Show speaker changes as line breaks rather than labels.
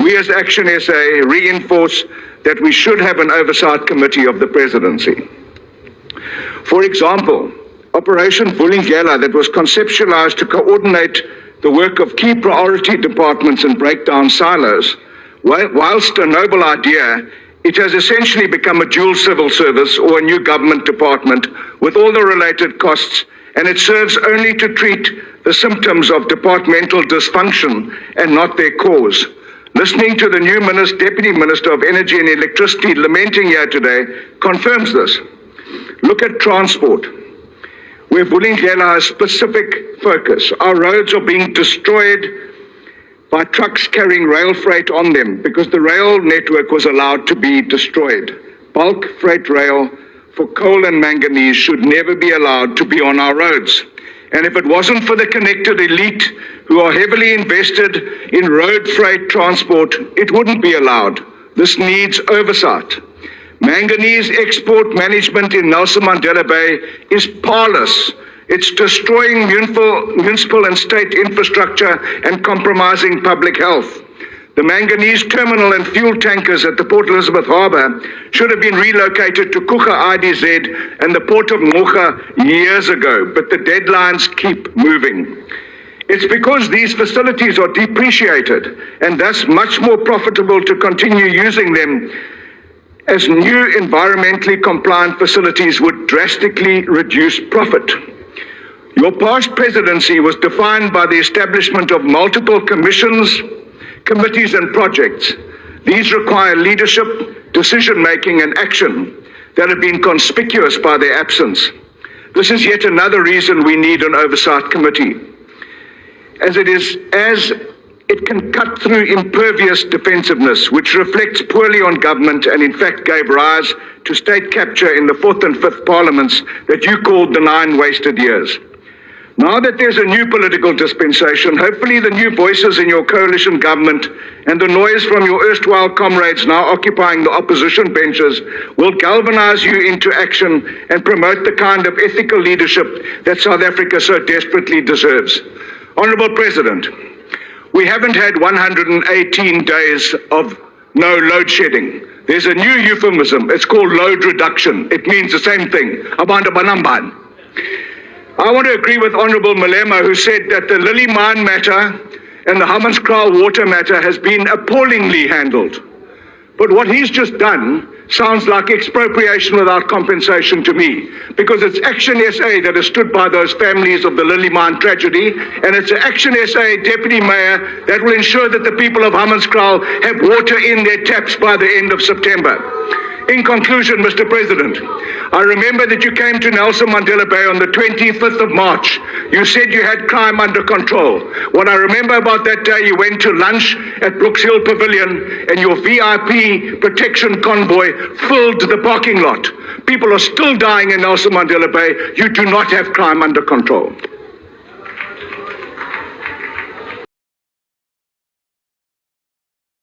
we as Action SA reinforce that we should have an oversight committee of the presidency. For example, Operation Vulindlela, that was conceptualized to coordinate the work of key priority departments and break down silos. Whilst a noble idea, it has essentially become a dual civil service or a new government department with all the related costs, and it serves only to treat the symptoms of departmental dysfunction and not their cause. Listening to the new Deputy Minister of Energy and Electricity lamenting here today confirms this. Look at transport, where Vulindlela has specific focus. Our roads are being destroyed by trucks carrying rail freight on them because the rail network was allowed to be destroyed. Bulk freight rail for coal and manganese should never be allowed to be on our roads. And if it wasn't for the connected elite who are heavily invested in road freight transport, it wouldn't be allowed. This needs oversight. Manganese export management in Nelson Mandela Bay is parlous. It's destroying municipal and state infrastructure and compromising public health. The manganese terminal and fuel tankers at the Port Elizabeth Harbour should have been relocated to Kucha IDZ and the Port of Mocha years ago, but the deadlines keep moving. It's because these facilities are depreciated and thus much more profitable to continue using them, as new environmentally compliant facilities would drastically reduce profit. Your past presidency was defined by the establishment of multiple commissions, committees and projects. These require leadership, decision-making and action that have been conspicuous by their absence. This is yet another reason we need an oversight committee, as it can cut through impervious defensiveness, which reflects poorly on government and in fact gave rise to state capture in the 4th and 5th parliaments that you called the 9 wasted years. Now that there's a new political dispensation, hopefully the new voices in your coalition government and the noise from your erstwhile comrades now occupying the opposition benches will galvanize you into action and promote the kind of ethical leadership that South Africa so desperately deserves. Honourable President, we haven't had 118 days of no load shedding. There's a new euphemism. It's called load reduction. It means the same thing. Abantu banamban. I want to agree with Honourable Malema, who said that the Lily Mine matter and the Hammanskraal water matter has been appallingly handled. But what he's just done sounds like expropriation without compensation to me, because it's Action SA that has stood by those families of the Lily Mine tragedy, and it's Action SA Deputy Mayor that will ensure that the people of Hammanskraal have water in their taps by the end of September. In conclusion, Mr. President, I remember that you came to Nelson Mandela Bay on the 25th of March. You said you had crime under control. What I remember about that day, you went to lunch at Brooks Hill Pavilion and your VIP protection convoy filled the parking lot. People are still dying in Nelson Mandela Bay. You do not have crime under control.